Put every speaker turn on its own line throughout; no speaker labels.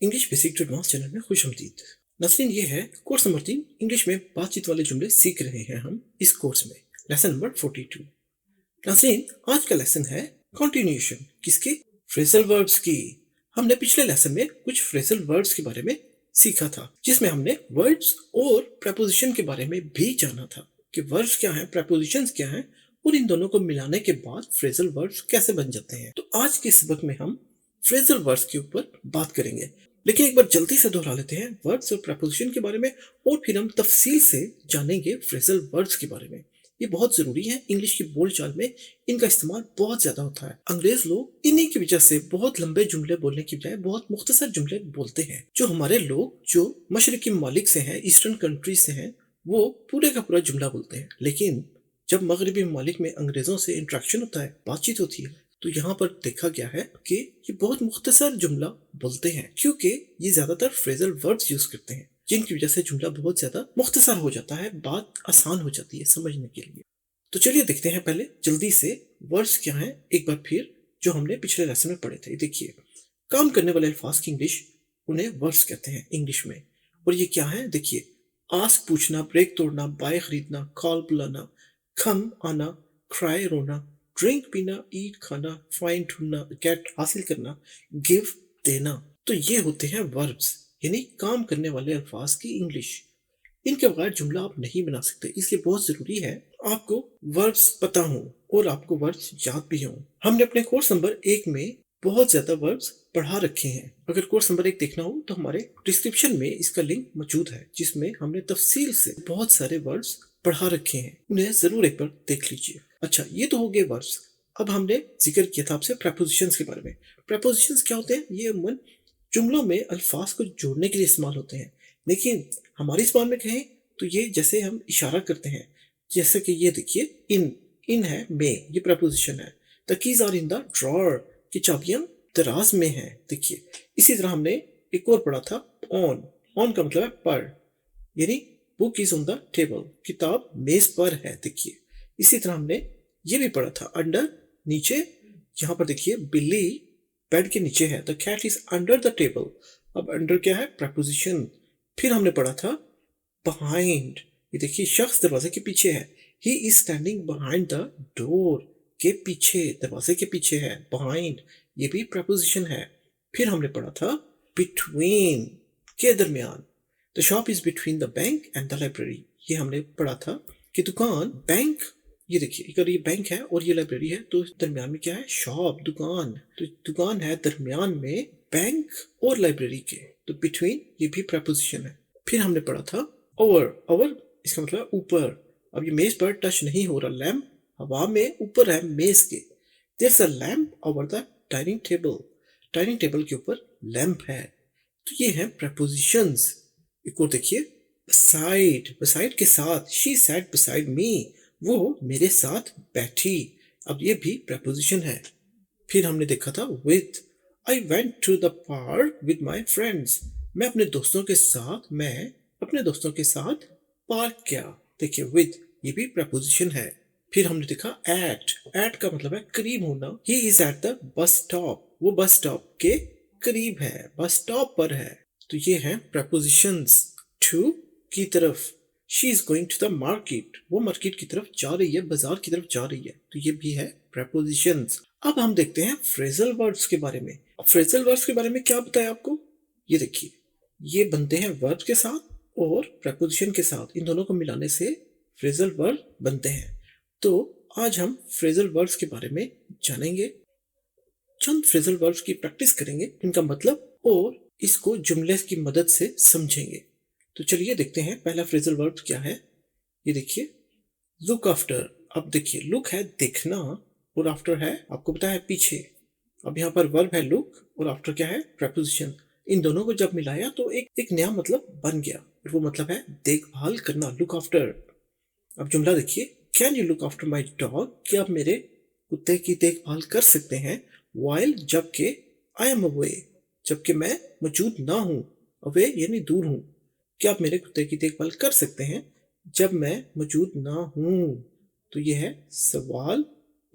English basic to advance channel में खुशामदीद। नसरीन, ये है कोर्स नंबर 3। इंग्लिश में बातचीत वाले जुमले सीख रहे हैं हम इस कोर्स में। Lesson number 42। नसरीन, आज का लेसन है कंटिन्यूएशन। किसकी? फ्रेजल वर्ब्स की। हमने पिछले लेसन में कुछ फ्रेजल वर्ब्स के बारे में सीखा था, जिसमें हमने वर्ड्स और प्रपोजिशन के बारे में भी जाना था कि वर्ड्स क्या हैं, प्रपोजिशंस क्या हैं और इन दोनों को मिलाने के बाद फ्रेजल वर्ब्स कैसे बन जाते हैं। तो आज के सबक में हम फ्रेजल वर्ड्स के ऊपर बात करेंगे, लेकिन एक बार जल्दी से दोहरा लेते हैं वर्ड्स और प्रपोजिशन के बारे में और फिर हम तफसील से जानेंगे फ्रेजल वर्ड्स के बारे में। ये बहुत जरूरी है। इंग्लिश की बोलचाल में इनका इस्तेमाल बहुत ज्यादा होता है। अंग्रेज लोग इन्हीं की वजह से बहुत लंबे जुमले बोलने की बजाय बहुत मुख्तसर जुमले बोलते हैं। जो हमारे लोग जो मशरकी ममालिक से हैं, ईस्टर्न कंट्रीज से हैं, वो पूरे का पूरा जुमला बोलते हैं। लेकिन जब मगरबी ममालिक में अंग्रेजों से इंट्रैक्शन होता है, बातचीत होती है, तो यहाँ पर देखा गया है कि ये बहुत मुख्तसर जुमला बोलते हैं, क्योंकि ये ज्यादातर फ्रेजल वर्ड्स यूज करते हैं, जिनकी वजह से जुमला बहुत ज्यादा मुख्तसर हो जाता है, बात आसान हो जाती है समझने के लिए। तो चलिए देखते हैं पहले जल्दी से वर्ड्स क्या हैं एक बार फिर, जो हमने पिछले लेसन में पढ़े थे। देखिए, काम करने वाले अल्फाज की इंग्लिश, उन्हें वर्ड्स कहते हैं इंग्लिश में। और ये क्या है? देखिए, आस पूछना, ब्रेक तोड़ना, बाय खरीदना, कॉल बुलाना, खम आना, क्राई रोना, ड्रिंक पीना, ईट खाना, फाइंड ढूंढना, गेट हासिल करना, गिव देना। तो ये होते हैं वर्ब्स, यानी काम करने वाले अल्फाज की इंग्लिश। इनके बगैर जुमला आप नहीं बना सकते, इसलिए बहुत जरूरी है आपको वर्ब्स पता हो और आपको वर्ब्स याद भी हों। हमने अपने कोर्स नंबर 1 में बहुत ज्यादा वर्ब्स पढ़ा रखे हैं। अगर कोर्स नंबर 1 देखना हो तो हमारे डिस्क्रिप्शन में इसका लिंक मौजूद है, जिसमें हमने तफसील से बहुत सारे वर्ब्स पढ़ा रखे हैं। उन्हें जरूर एक बार देख लीजिए। अच्छा, ये तो हो गए वर्ब्स। अब हमने जिक्र किया था आपसे प्रपोजिशंस के बारे में। प्रपोजिशंस क्या होते हैं? ये अमूमन जुमलों में अल्फाज को जोड़ने के लिए इस्तेमाल होते हैं, लेकिन हमारी ज़बान में कहें तो ये जैसे हम इशारा करते हैं, जैसे कि ये देखिए, इन है में, ये प्रपोजिशन है। The keys are in the drawer, की चाबियां दराज में हैं। देखिए, इसी तरह हमने एक और पढ़ा था ऑन का मतलब है पर, यानी book is on the table, किताब मेज पर है। देखिए, इसी तरह हमने ये भी पढ़ा था अंडर, नीचे। यहाँ पर देखिए, बिल्ली बेड के नीचे है। The cat is under the table. अब अंडर क्या है? प्रपोजिशन। फिर हमने पढ़ा था बिहाइंड, ये देखिए, शख्स दरवाजे के पीछे है। He is standing behind the door, के पीछे, दरवाजे के पीछे है, बिहाइंड, ये भी प्रपोजिशन है। फिर हमने पढ़ा था बिटवीन, के दरमियान। The shop is between the bank and the library, ये हमने पढ़ा था कि दुकान, बैंक, ये देखिए, अगर ये बैंक है और ये लाइब्रेरी है तो दरमियान में क्या है? शॉप, दुकान। तो दुकान है दरमियान में बैंक और लाइब्रेरी के, तो बिटवीन ये भी प्रपोजिशन है। फिर हमने पढ़ा था ओवर इसका मतलब ऊपर। अब ये मेज पर टच नहीं हो रहा, लैम्प हवा में ऊपर है मेज के। There's a lamp over the dining table, dining table के ऊपर लैम्प है। तो ये है प्रपोजिशंस। एक और देखिए, beside के साथ, she sat beside me, वो मेरे साथ बैठी। अब ये भी प्रपोजिशन है। फिर हमने देखा था with, I went to the park with my friends, मैं अपने दोस्तों के साथ पार्क गया। देखिए, with ये भी प्रपोजिशन है। फिर हमने देखा at का मतलब है करीब होना। he is at the bus stop, वो बस स्टॉप के करीब है, बस स्टॉप पर है। तो ये है प्रपोजिशंस। to की तरफ, she is going to the market, वो मार्केट की तरफ जा रही है, बाजार की तरफ जा रही है। तो ये भी है प्रपोजिशंस। अब हम देखते हैं फ्रेजल वर्ड्स के बारे में। अब फ्रेजल वर्ड्स के बारे में क्या बताया आपको? ये देखिए, ये बनते हैं वर्ब के साथ और प्रपोजिशन के साथ, इन दोनों को मिलाने से फ्रेजल वर्ड बनते हैं। तो आज हम फ्रेजल वर्ड्स के बारे में जानेंगे, चंद फ्रेजल वर्ड्स की प्रैक्टिस करेंगे, इनका मतलब और इसको जुमले की मदद से समझेंगे। तो चलिए देखते हैं पहला फ्रेजल वर्ब क्या है। ये देखिए, लुक आफ्टर। अब देखिए, लुक है देखना और आफ्टर है, आपको पता है, पीछे। अब यहाँ पर वर्ब है लुक और आफ्टर क्या है? प्रपोजिशन। इन दोनों को जब मिलाया तो एक नया मतलब बन गया, और वो मतलब है देखभाल करना, लुक आफ्टर। अब जुमला देखिए, can you look after my dog, क्या आप मेरे कुत्ते की देखभाल कर सकते हैं? वाइल, जबकि, आई एम अवे, जबकि मैं मौजूद ना हूँ, अवे यानी दूर हूँ। क्या आप मेरे कुत्ते की देखभाल कर सकते हैं जब मैं मौजूद ना हूं? तो यह है सवाल,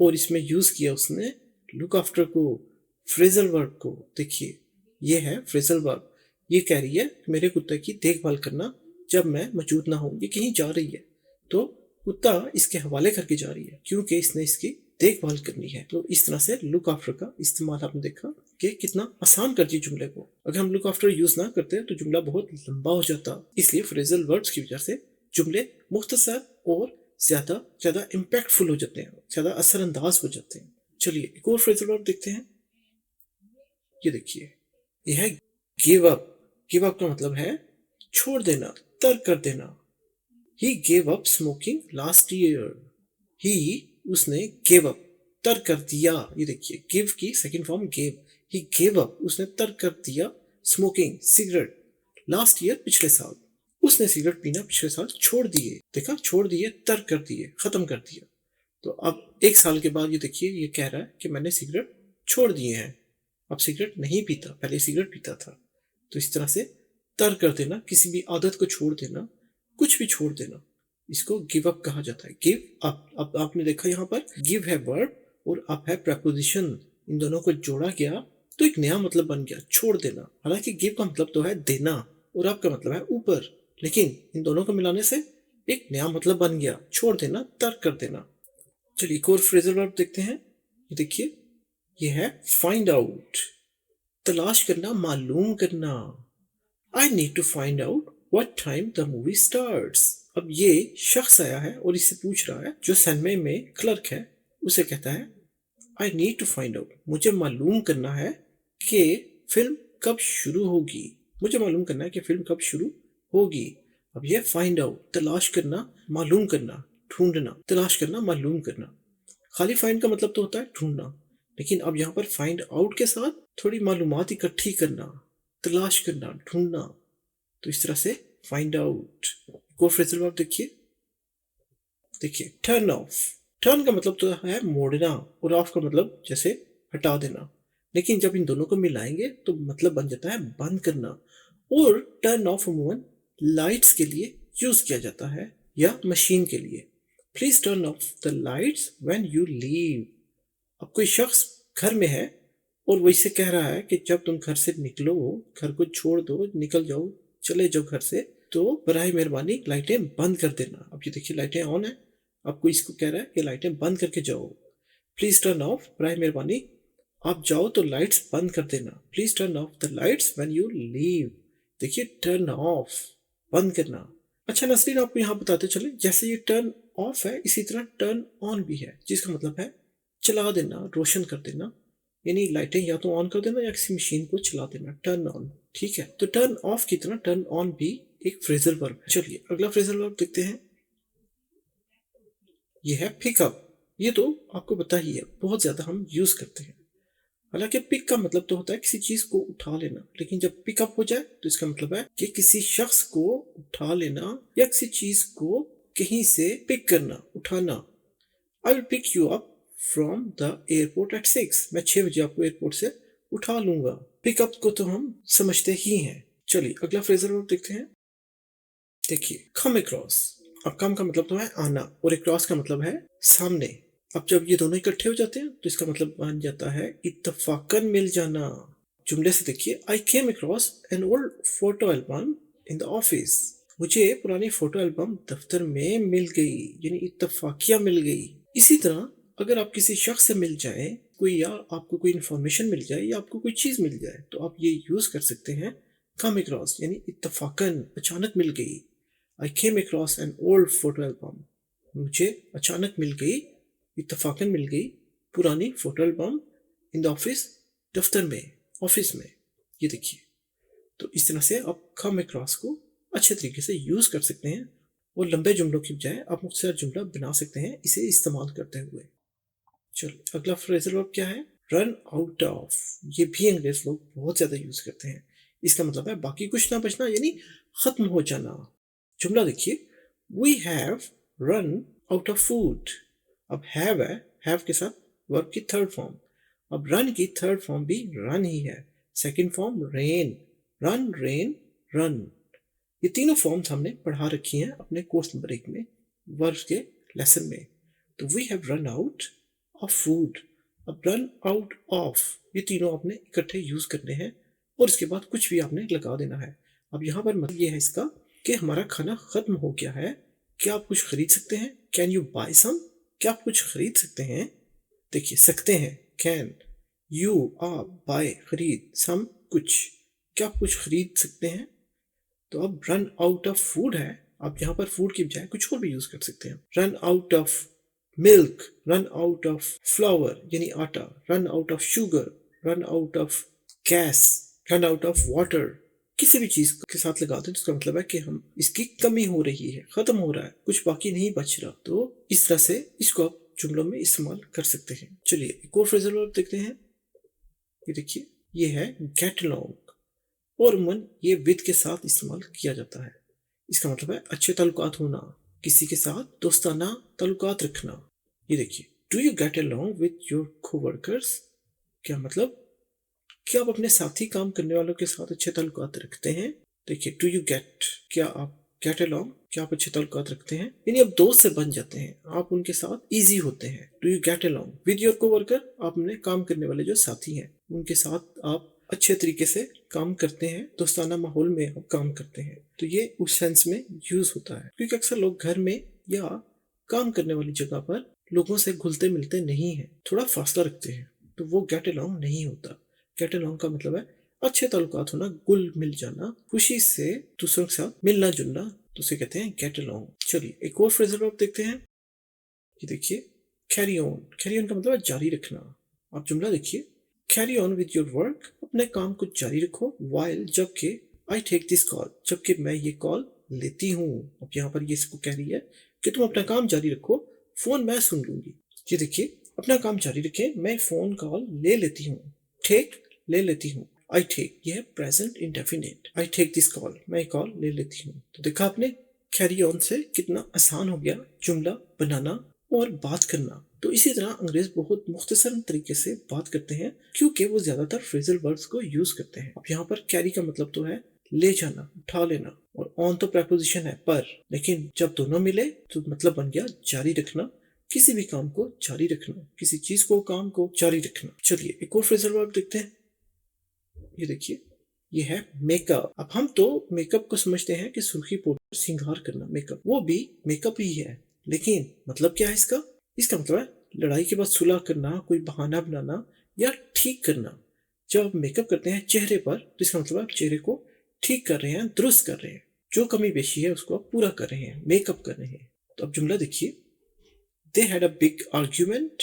और इसमें यूज किया उसने लुक आफ्टर को, फ्रेजल वर्ब को। देखिए, यह है फ्रेजल वर्ब। ये कह रही है मेरे कुत्ते की देखभाल करना जब मैं मौजूद ना हूँ। ये कहीं जा रही है तो कुत्ता इसके हवाले करके जा रही है क्योंकि इसने इसकी देखभाल करनी है। तो इस तरह से लुक आफ्टर का इस्तेमाल आपने देखा कि कितना आसान कर दिया जुमले को। अगर हम लुक आफ्टर यूज ना करते तो जुमला बहुत लंबा हो जाता। इसलिए फ्रेजल वर्ड्स की वजह से जुमले मुख्तसर और ज्यादा ज्यादा इम्पैक्टफुल हो जाते हैं, ज्यादा असरअंदाज हो जाते हैं। चलिए एक और फ्रेजल वर्ड देखते हैं। ये देखिए, यह है गिव अप। गिव अप का मतलब है छोड़ देना, तर्क कर देना। He gave up smoking last year. He उसने गेव अप तर्क कर दिया। ये देखिए, गिव की सेकंड फॉर्म गेव। ही गेव अप उसने तर्क कर दिया स्मोकिंग सिगरेट लास्ट ईयर पिछले साल। उसने सिगरेट पीना पिछले साल छोड़ दिए। देखा, छोड़ दिए, तर्क कर दिए, खत्म कर दिया। तो अब एक साल के बाद ये देखिए, ये कह रहा है कि मैंने सिगरेट छोड़ दिए हैं, अब सिगरेट नहीं पीता, पहले सिगरेट पीता था। तो इस तरह से तर्क कर देना, किसी भी आदत को छोड़ देना, कुछ भी छोड़ देना, इसको गिव अप कहा जाता है। Give up. अब आपने देखा यहाँ पर गिव है वर्ब और अप है प्रपोजिशन। इन दोनों को जोड़ा गया तो एक नया मतलब बन गया, छोड़ देना। हालांकि गिव का मतलब तो है देना और अप का मतलब है ऊपर, लेकिन इन दोनों को मिलाने से एक नया मतलब बन गया, छोड़ देना, तर्क कर देना। चलिए एक और फ्रेजल वर्ब देखते हैं। ये देखिए, ये है फाइंड आउट। तलाश करना, मालूम करना। I need to find out what time the movie starts. अब ये शख्स आया है और इससे पूछ रहा है, जो सैनमे में क्लर्क है उसे कहता है I need to find out, मुझे मालूम करना है कि फिल्म कब शुरू होगी। मुझे मालूम करना है कि फिल्म कब शुरू होगी। अब ये फाइंड आउट, तलाश करना, मालूम करना, ढूंढना। तलाश करना, मालूम करना। खाली फाइंड का मतलब तो होता है ढूंढना, लेकिन अब यहाँ पर फाइंड आउट के साथ थोड़ी मालूमात इकट्ठी करना, तलाश करना, ढूंढना। तो इस तरह से फाइंड आउट। एक और फ्रेजल वर्ब देखिए। देखिए, टर्न ऑफ। टर्न का मतलब तो है मोड़ना और ऑफ का मतलब जैसे हटा देना, लेकिन जब इन दोनों को मिलाएंगे तो मतलब बन जाता है बंद करना। और टर्न ऑफ अमूमन लाइट्स के लिए यूज किया जाता है या मशीन के लिए। Please turn off the lights when you leave. अब कोई शख्स घर में है और वो इससे कह रहा है कि जब तुम घर से निकलो, घर को छोड़ दो, निकल जाओ, चले जाओ घर से, तो बराए मेहरबानी लाइटें बंद कर देना। अब ये देखिए, लाइटें ऑन है, आपको इसको कह रहा है कि लाइटें बंद करके जाओ। प्लीज टर्न ऑफ, बराए मेहरबानी आप जाओ तो लाइट्स बंद कर देना। Please turn off the lights when you leave. देखिए, टर्न ऑफ, बंद करना। अच्छा नसरीन, आपको यहाँ बताते चले, जैसे ये टर्न ऑफ है इसी तरह टर्न ऑन भी है, जिसका मतलब है चला देना, रोशन कर देना। यानी लाइटें या तो ऑन कर देना या किसी मशीन को चला देना, टर्न ऑन। ठीक है, तो टर्न ऑफ की तरह टर्न ऑन भी एक फ्रेजल वर्ब है। चलिए अगला फ्रेजल वर्ब देखते हैं। ये है पिकअप। ये तो आपको पता ही है, बहुत ज्यादा हम यूज करते हैं। हालांकि पिक का मतलब तो होता है किसी चीज को उठा लेना, लेकिन जब पिकअप हो जाए तो इसका मतलब है कि किसी शख्स को उठा लेना या किसी चीज को कहीं से पिक करना, उठाना। I will pick you up from the airport at 6। मैं 6 बजे आपको एयरपोर्ट से उठा लूंगा। पिकअप को तो हम समझते ही हैं। चलिए अगला फ्रेजल वर्ब देखते हैं। देखिए, कम अक्रॉस। अब कम का मतलब तो है आना और अक्रॉस का मतलब है सामने। अब जब ये दोनों इकट्ठे हो जाते हैं तो इसका मतलब बन जाता है इत्तफाकन मिल जाना। जुमले से देखिए, I came across an old photo album in the office. मुझे पुरानी फोटो एल्बम दफ्तर में मिल गई, यानी इत्तफाकिया मिल गई। इसी तरह अगर आप किसी शख्स से मिल जाए, कोई या आपको कोई इन्फॉर्मेशन मिल जाए या आपको कोई चीज मिल जाए, तो आप ये यूज कर सकते हैं कम अक्रॉस, यानी इत्तफाकन, अचानक मिल गई। I came across an old photo album. मुझे अचानक मिल गई, इत्तफाकन मिल गई पुरानी photo album in the office, दफ्तर में, ऑफिस में। ये देखिए, तो इस तरह से आप कम अक्रॉस को अच्छे तरीके से यूज कर सकते हैं और लंबे जुमलों की बजाय आप मुख्तसर जुमला बना सकते हैं इसे इस्तेमाल करते हुए। चलो अगला फ्रेजल वर्ब क्या है? Run out of. ये भी अंग्रेज लोग बहुत ज्यादा यूज करते हैं। इसका मतलब है बाकी कुछ ना बचना, यानी खत्म हो जाना। जुमला देखिए, we have run out of food. अब हैव है, हैव के साथ वर्ब की थर्ड फॉर्म। अब रन की थर्ड फॉर्म भी रन ही है। Second form ran, run, ran, run. ये तीनों फॉर्म्स हमने पढ़ा रखी हैं अपने कोर्स नंबर 1 में, वर्ब के लेसन में। तो we have run out of food. अब रन आउट ऑफ, ये तीनों आपने इकट्ठे यूज करने हैं और उसके बाद कुछ भी आपने लगा देना है। अब यहाँ पर मतलब ये है इसका कि हमारा खाना खत्म हो गया है, क्या आप कुछ खरीद सकते हैं? कैन यू बाय सम? क्या आप कुछ खरीद सकते हैं? देखिए सकते हैं, कैन, यू, आप, बाय, खरीद, सम, कुछ, क्या आप कुछ खरीद सकते हैं? तो अब रन आउट ऑफ फूड है, आप यहाँ पर फूड की बजाय कुछ और भी यूज कर सकते हैं। Run out of milk, run out of flower यानी आटा, run out of sugar, run out of gas, run out of water, किसी भी चीज के साथ लगा दो जिसका मतलब है कि हम इसकी कमी हो रही है, खत्म हो रहा है, कुछ बाकी नहीं बच रहा। तो इस तरह से इसको आप जुमलों में इस्तेमाल कर सकते हैं। चलिए एक और फ्रेजल वर्ब देखते हैं। ये देखिए, ये है गेट अलोंग, और उमूमन ये विद के साथ इस्तेमाल किया जाता है। इसका मतलब है अच्छे ताल्लुकात होना, किसी के साथ दोस्ताना ताल्लुकात रखना। ये देखिए, do you get along with your coworkers? क्या मतलब, क्या आप अपने साथी काम करने वालों के साथ अच्छे ताल्लुकात रखते हैं? देखिए, डू यू गेट, क्या आप गेट अलोंग, क्या आप अच्छे ताल्लुकात रखते हैं, यानी आप दोस्त से बन जाते हैं, आप उनके साथ इजी होते हैं। Do you get along with your co-worker? आप अपने काम करने वाले जो साथी हैं उनके साथ आप अच्छे तरीके से काम करते हैं, दोस्ताना माहौल में आप काम करते हैं। तो ये उस सेंस में यूज होता है, क्योंकि अक्सर लोग घर में या काम करने वाली जगह पर लोगों से घुलते मिलते नहीं है, थोड़ा फासला रखते हैं, तो वो गेट अलोंग नहीं होता। गेट अलोंग का मतलब है अच्छे ताल्लुकात होना, घुल मिल जाना, खुशी से दूसरों के साथ मिलना जुलना, तो उसे कहते हैं गेट अलोंग। चलिए एक और फ्रेजल वर्ब देखते हैं। ये देखिए, कैरी ऑन, कैरी ऑन का मतलब है जारी रखना। आप जुमला देखिए, carry on with your work, अपने काम को जारी रखो, वाइल, जबकि, आई टेक दिस कॉल, जबकि मैं ये कॉल लेती हूँ। अब यहाँ पर ये इसको कह रही है कि तुम अपना काम जारी रखो, फोन मैं सुन लूंगी। ये देखिए, अपना काम जारी रखें, मैं फोन कॉल ले लेती हूँ। टेक, ले लेती हूँ, आई टेक, यह है present indefinite. I take this call, मैं कॉल ले लेती हूँ। तो देखा आपने कैरी ऑन से कितना आसान हो गया जुमला बनाना और बात करना। तो इसी तरह अंग्रेज बहुत मुख्तसर तरीके से बात करते हैं, क्योंकि वो ज्यादातर फ्रेजल वर्ड्स को यूज करते हैं। अब यहाँ पर कैरी का मतलब तो है ले जाना, उठा लेना, और ऑन तो प्रेपोजिशन है पर, लेकिन जब दोनों मिले तो मतलब बन गया जारी रखना, किसी भी काम को जारी रखना, किसी चीज को, काम को जारी रखना। चलिए एक और फ्रेजल वर्ब देखते हैं। ये देखिए, ये है मेकअप। अब हम तो मेकअप को समझते हैं कि सुर्खी पाउडर, श्रृंगार करना, मेकअप, वो भी मेकअप ही है, लेकिन मतलब क्या है इसका? इसका मतलब है लड़ाई के बाद सुलह करना, कोई बहाना बनाना या ठीक करना। जब आप मेकअप करते हैं चेहरे पर तो इसका मतलब आप चेहरे को ठीक कर रहे हैं, दुरुस्त कर रहे हैं, जो कमी बेशी है उसको आप पूरा कर रहे हैं, मेकअप कर रहे हैं। तो अब जुमला देखिए, they had a big argument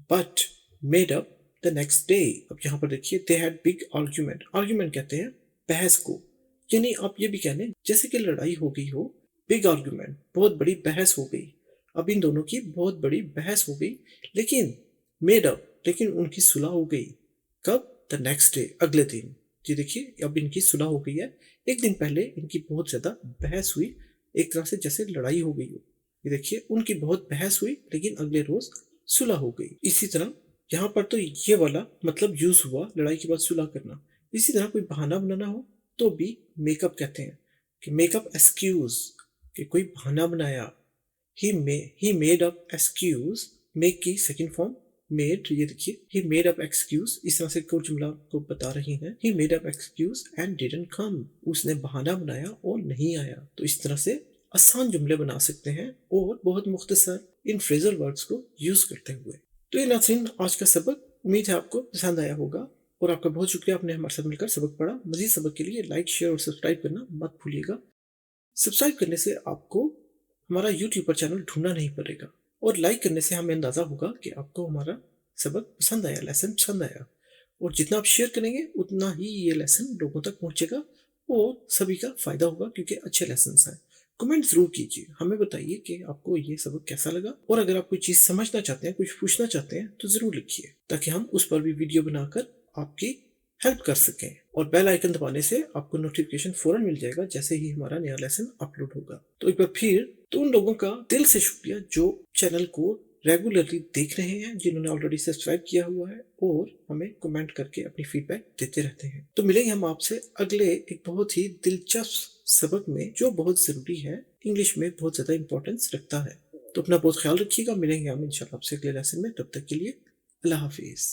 but made up the next day. अब यहाँ पर देखिए, they had big argument, argument कहते हैं बहस को, यानी आप ये भी कह लें जैसे कि लड़ाई हो गई हो, बिग आर्ग्यूमेंट, बहुत बड़ी बहस हो गई। अब इन दोनों की बहुत बड़ी बहस हो गई, लेकिन मेड अप, लेकिन उनकी सुलह हो गई। कब? द नेक्स्ट डे, अगले दिन। जी देखिए, अब इनकी सुलह हो गई है, एक दिन पहले इनकी बहुत ज्यादा बहस हुई, एक तरह से जैसे लड़ाई हो गई हो। ये देखिए, उनकी बहुत बहस हुई लेकिन अगले रोज सुलह हो गई। इसी तरह यहाँ पर तो ये वाला मतलब यूज हुआ, लड़ाई के बाद सुलह करना। इसी तरह कोई बहाना बनाना हो तो भी मेकअप कहते हैं, कि मेकअप एक्सक्यूज, कि कोई बहाना बनाया। He made up excuse, make की सेकंड फॉर्म मेड। ये देखिए, ही मेड अप एक्सक्यूज, इस तरह से कोई जुमला को बता रही हैं। He made up excuse and didn't come, उसने बहाना बनाया और नहीं आया। तो इस तरह से आसान जुमले बना सकते हैं और बहुत मुख्तसर इन फ्रेजल वर्ड्स को यूज करते हुए। तो ये नाज़रीन आज का सबक, उम्मीद है आपको पसंद आया होगा, और आपका बहुत शुक्रिया, आपने हमारे साथ मिलकर सबक पढ़ा। मजीद सबक के लिए लाइक, शेयर और सब्सक्राइब करना मत भूलिएगा। सब्सक्राइब करने से आपको हमारा यूट्यूब पर चैनल ढूंढना नहीं पड़ेगा, और लाइक करने से हमें अंदाजा होगा कि आपको हमारा सबक पसंद आया, लेसन पसंद आया। और जितना आप शेयर करेंगे उतना ही ये लेसन लोगों तक पहुंचेगा और सभी का फायदा होगा, क्योंकि अच्छे लेसन हैं। कमेंट जरूर कीजिए, हमें बताइए कि आपको ये सबक कैसा लगा, और अगर आप कोई चीज समझना चाहते हैं, कुछ पूछना चाहते हैं तो जरूर लिखिए, ताकि हम उस पर भी वीडियो बनाकर आपकी हेल्प कर सकें। और बेल आइकन दबाने से आपको नोटिफिकेशन फौरन मिल जाएगा जैसे ही हमारा नया लेसन अपलोड होगा। तो एक बार फिर तो उन लोगों का दिल से शुक्रिया जो चैनल को रेगुलरली देख रहे हैं, जिन्होंने ऑलरेडी सब्सक्राइब किया हुआ है और हमें कमेंट करके अपनी फीडबैक देते रहते हैं। तो मिलेंगे हम आपसे अगले एक बहुत ही दिलचस्प सबक में, जो बहुत जरूरी है, इंग्लिश में बहुत ज्यादा इंपॉर्टेंस रखता है। तो अपना बहुत ख्याल रखिएगा, मिलेंगे हम इंशाल्लाह आपसे अगले लेसन में। तब तक के लिए अल्लाह हाफिज।